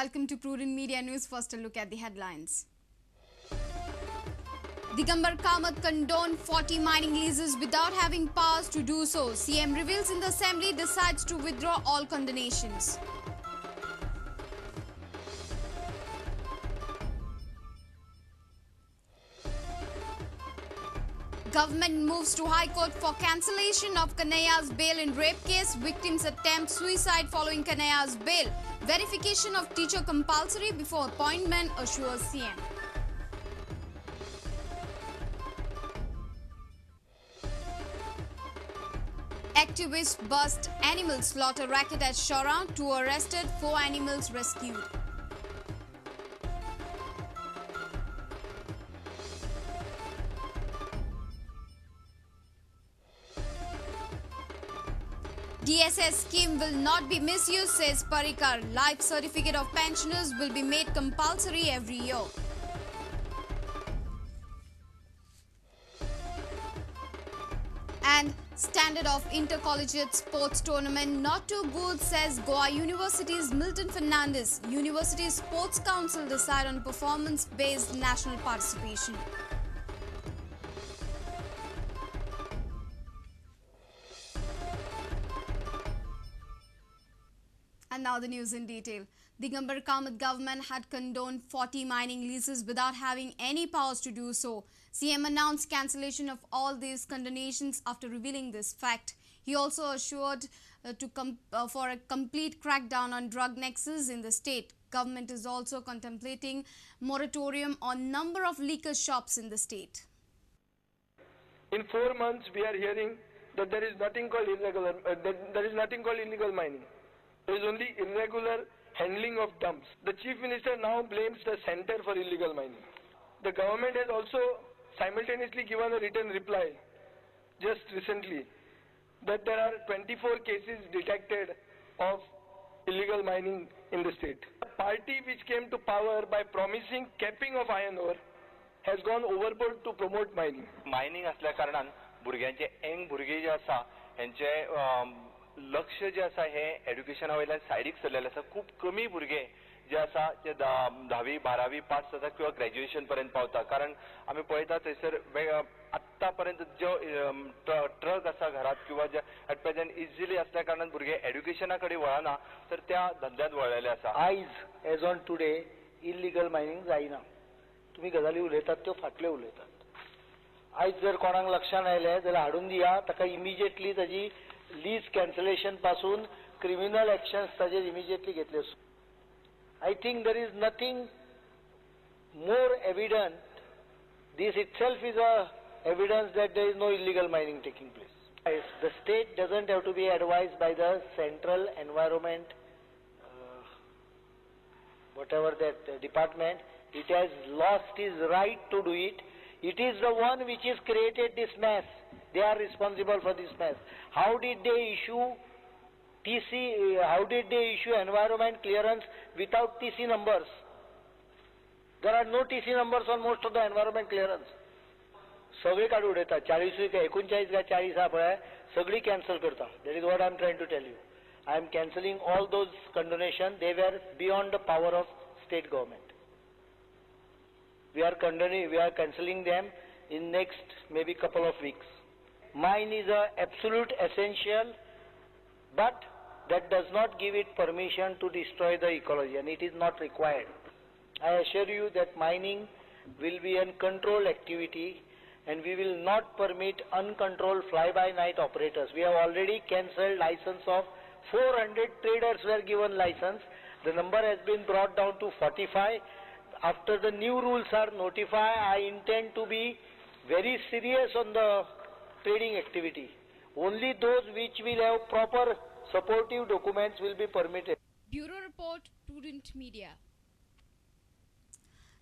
Welcome to Prudent Media News. First, a look at the headlines. Digambar Kamath condoned 40 mining leases without having powers to do so. CM reveals in the assembly decides to withdraw all condemnations. Government moves to High Court for cancellation of Kanhaiya's bail in rape case. Victims attempt suicide following Kanhaiya's bail. Verification of teacher compulsory before appointment, assures CM. Activists bust animal slaughter racket at Shora. 2 arrested, 4 animals rescued. DSS scheme will not be misused, says Parikar. Life certificate of pensioners will be made compulsory every year. And standard of intercollegiate sports tournament not too good, says Goa University's Milton Fernandez. University Sports Council decide on performance-based national participation. And now the news in detail. Digambar Kamath government had condoned 40 mining leases without having any powers to do so. CM announced cancellation of all these condemnations after revealing this fact. He also assured for a complete crackdown on drug nexus in the state. Government is also contemplating moratorium on number of liquor shops in the state. In 4 months, we are hearing that there is nothing called illegal mining. There is only irregular handling of dumps. The Chief Minister now blames the center for illegal mining. The government has also simultaneously given a written reply just recently that there are 24 cases detected of illegal mining in the state. The party which came to power by promising capping of iron ore has gone overboard to promote mining. Mining असल्या कारणान भुरग्यांचे एंग भुरगे जे आसा हेंचे लक्ष जे आसा हे एड्युकेशना वयल्यान सायडीक सरलेले आसा. खूब कमी भुरगे जे आसा ते 10वी 12वी पास जाता किंवा ग्रॅज्युएशन पर्यंत पावता. कारण आमी पळयता थंयसर आत्ता पर्यंत जो ट्रक आसा घरात किंवा जे एट प्रेझेंट इजिली असल्या कारणान भुरगे एड्युकेशना कडेन वळना तर त्या धंद्यात वळलेले आसा. आयज as on today illegal mining जायना. तुम्ही गजाली उलयतात त्यो फाटले उलयतात. आयज जर कोणाक लक्षात आयले जाल्यार हाडून दिया, ताका इमिजिएटली ताजी लीज कॅन्सलेशन पासून क्रिमिनल एक्शन्स ताजेर इमिजिएटली घेतले. I think there is nothing more evident. This itself is a evidence that there is no illegal mining taking place. The state doesn't have to be advised by the central environment, whatever that department. It has lost its right to do it. It is the one which has created this mess. They are responsible for this mess. How did they issue TC? How did they issue environment clearance without TC numbers? There are no TC numbers on most of the environment clearance. सगळे काढून उडयतात. 40 काय 39 काय 40 हा पळय सगळी cancel करता. That is what I am trying to tell you. I am cancelling all those condonation. They were beyond the power of state government. We are cancelling them in next maybe couple of weeks. Mine is a absolute essential, but that does not give it permission to destroy the ecology, and it is not required. I assure you that mining will be a controlled activity, and we will not permit uncontrolled fly-by-night operators. We have already cancelled license of 400 traders were given license. The number has been brought down to 45. After the new rules are notified, I intend to be very serious on the trading activity. Only those which will have proper supportive documents will be permitted. Bureau Report, Prudent Media.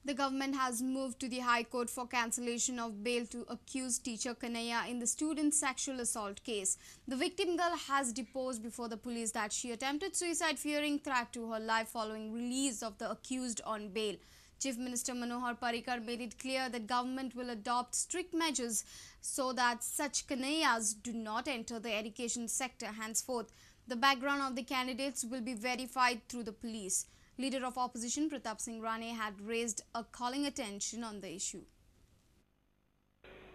The government has moved to the High Court for cancellation of bail to accused teacher Kanhaiya in the student sexual assault case. The victim girl has deposed before the police that she attempted suicide fearing threat to her life following release of the accused on bail. Chief Minister Manohar Parrikar made it clear that government will adopt strict measures so that such Kanhaiyas do not enter the education sector henceforth. The background of the candidates will be verified through the police. Leader of opposition Pratap Singh Rane had raised a calling attention on the issue.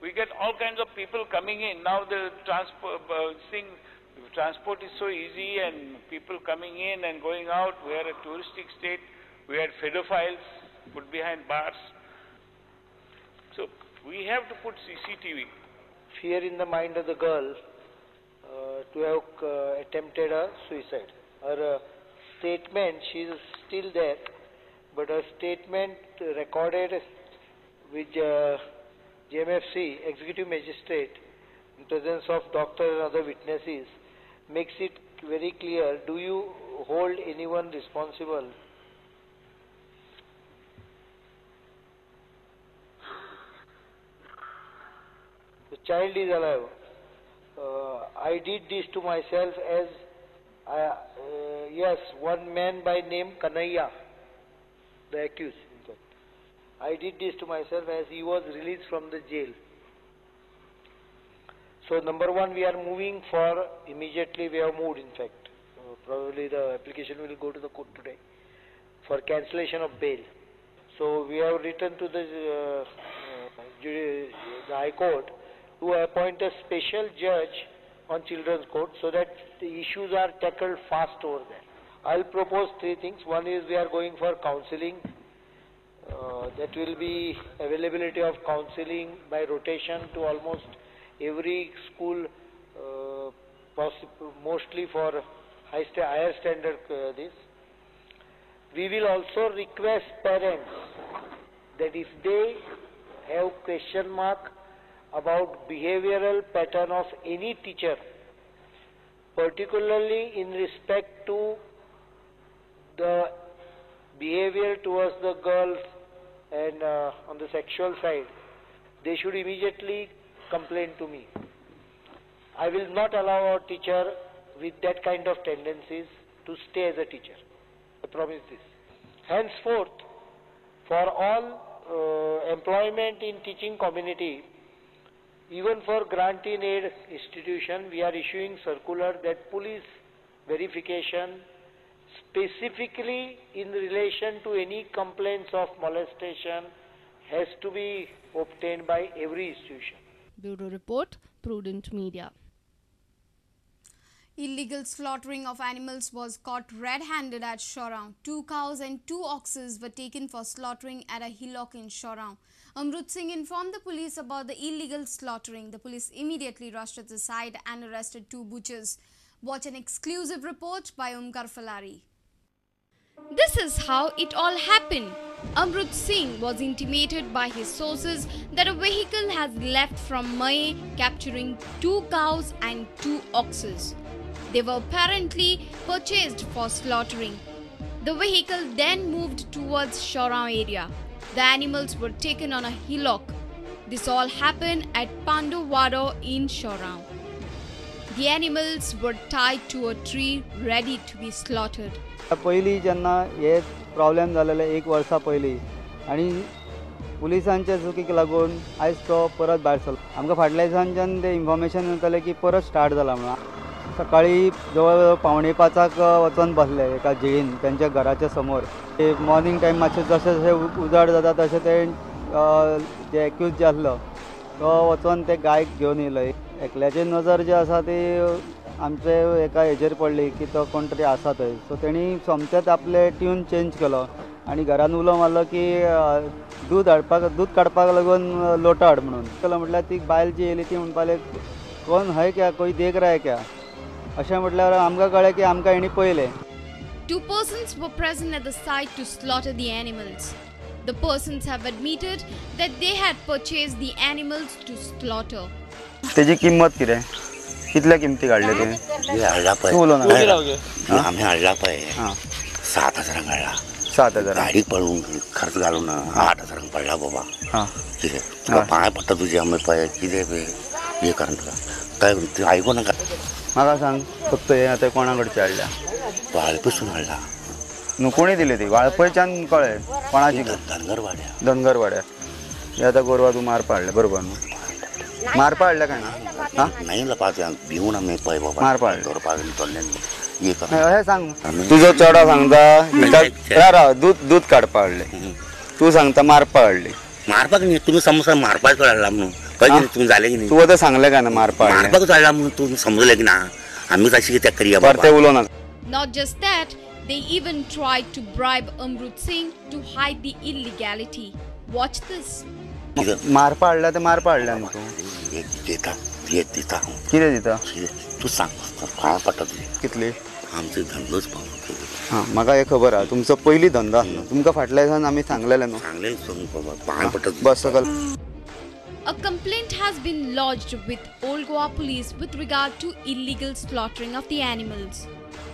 We get all kinds of people coming in. Now the transport is so easy and people coming in and going out. We are a touristic state. We had pedophiles put behind bars. So we have to put CCTV. Fear in the mind of the girl to have attempted a suicide. Her statement, she is still there, but her statement recorded with JMFC, Executive Magistrate, in presence of doctor and other witnesses, makes it very clear. Do you hold anyone responsible? The child is alive. I did this to myself as, yes, one man by name Kanhaiya, the accused. I did this to myself as he was released from the jail. So number one, we are moving for, immediately we have moved in fact. Probably the application will go to the court today for cancellation of bail. So we have written to the High Court to appoint a special judge on Children's Court so that the issues are tackled fast over there. I'll propose three things. One is we are going for counseling. That will be availability of counseling by rotation to almost every school, mostly for higher standard this. We will also request parents that if they have question mark about behavioral pattern of any teacher, particularly in respect to the behavior towards the girls and on the sexual side, they should immediately complain to me. I will not allow a teacher with that kind of tendencies to stay as a teacher. I promise this. Henceforth, for all employment in teaching community, even for grant in aid institution, we are issuing circular that police verification specifically in relation to any complaints of molestation has to be obtained by every institution. Bureau Report, Prudent Media. Illegal slaughtering of animals was caught red-handed at Shorround. 2 cows and 2 oxes were taken for slaughtering at a hillock in Shorround. Amrut Singh informed the police about the illegal slaughtering. The police immediately rushed to the site and arrested 2 butchers. Watch an exclusive report by Omkar Falari. This is how it all happened. Amrut Singh was intimated by his sources that a vehicle has left from Mahe capturing 2 cows and 2 oxes. They were apparently purchased for slaughtering. The vehicle then moved towards Shorround area. The animals were taken on a hillock. This all happened at Pandovwada in Shorround. The animals were tied to a tree ready to be slaughtered. पहिली जेन्ना हे problem जालेले 1 वर्सा पयलीं आनी पुलिसांच्या चुकीक लागून आयज तो परत भायर सरलो. आमकां फाटल्या दिसांच्यान ते इन्फॉर्मेशन येतालें की परत स्टार्ट जाला म्हणून. सकाळी जवळ 4:45 वचून बसले एका जेळीन त्यांच्या घराच्या समोर. ते मॉर्निंग टायम मातशें जशें जशें उजाड जाता तशें ते एक्यूज जे आसलो तो वचून ते गायक घेवन येयलो. एकल्याची नजर जी आसा ती आमचे एका हेजेर पडली की तो कोण तरी आसा थंय. सो तेणी सोमतेच आपले ट्यून चेंज केलो आनी घरान उलो मारलो की दूद काडपाक लागून लोटो हाड म्हणून. केलो म्हटल्यार ती बायल जी येयली ती म्हणपाली कोण है क्या कोई देख रहा है क्या अशें म्हटल्यार आमकां कळ्ळें की आमकां हेणी पयलें. 2 persons were present at the site to slaughter the animals. The persons have admitted that they had purchased the animals to slaughter. तेजी किंमत कितें कितल्या किमती काडले ते आम्ही हाडला पळय 7,000 काडला. 7,000 गाडीक पळून खर्च घालून 8,000 पडला बाबा. कितें तुका पांय पडटा तुजे आमी पळय कितें हे करून तुका काय आयकूं नाका. म्हाका सांग फक्त हे आतां कोणा कडचे हाडल्या? वाळपसून हाडला. न्हू कोणी दिली ती? वाळपयच्यान कळ्ळें कोणाची? धनगरवाड्या. हे आतां गोरवां तूं मारपा हाडल्या बरोबर न्हू? मारपा हाडल्या काय ना? नाही पाच भिवून आम्ही पळय बाबा मारपा हाडल्या. दवरपाक हे कर अशें सांग तुजो चेडो सांगता राव दूध काडपा हाडले तू सांगता मारपा हाडली मारपाक न्ही तुमी समजा मारपाक हाडला म्हणून कळ्ळें तुम्ही जालें की न्ही तू आतां सांगलें काय ना मारपा हाडलें मारपाकच हाडला म्हणून तुम्ही समजलें की ना आमी तशी कित्याक करया परते उलोवना Not just that, they even tried to bribe Amrut Singh to hide the illegality. Watch this. मारपा हाडल्या ते मारपा हाडल्या न्हू तूं दिता कितें दिता तू सांग पांयां पडटा तुजें कितली आमचो धंदोच पावलो हां म्हाका एक खबर आहा तुमचो पयलीं धंदो आसलो तुमकां फाटल्या दिसान आमी सांगलेलें न्हू सांगलें बाबा पांयां पडटा बस सकल A complaint has been lodged with Old Goa police with regard to illegal slaughtering of the animals.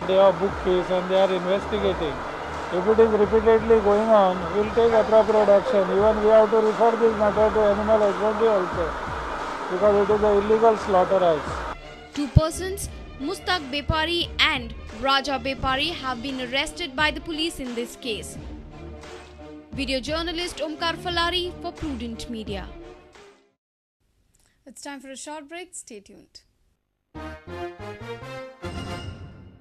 They have booked case and they are investigating. If it is repeatedly going on, we will take appropriate action. Even we have to refer this matter to animal husbandry also, because it is an illegal slaughterhouse. Two persons, Mustaq Bepari and Raja Bepari, have been arrested by the police in this case. Video journalist Omkar Falari for Prudent Media. It's time for a short break. Stay tuned.